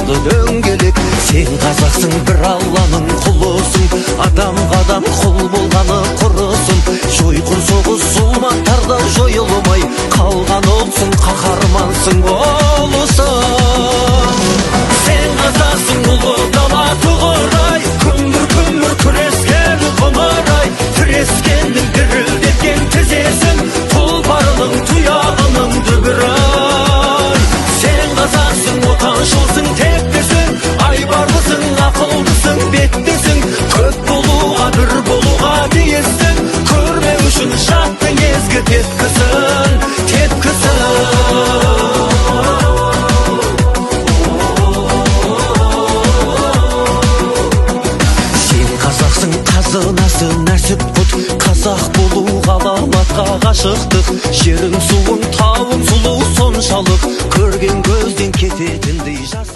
Аяқты дөңгелек. Сен қазақсың, бір Алланың құлысың. Адам құл болғаны құрысын. Жойқын соғыс зұлматтарда жойылмай қалған ұлтсың, қаһармансың, ұлысың. Сен қазақсың, ұлы дала тұғырай, күмбір күрескен құмырай. Тірескеннің дірілдеткен тізесің, тұлпарының тұяғының дүбірай. Сен қазақсың, отаншылсың, тектісің, айбарлысың, ақылдысың, беттесің. Көп болуға, бір болуға тиіссің. Көрмеу үшін жаттың езгі тепкісің, тепкісің. Сен қазақсың, қазынасы нәсіп құт. Қазақ болу ғаламатқа ғашықтық. Жерің суың, тауың сұлу соншалық, көрген көзден кететіндей жас.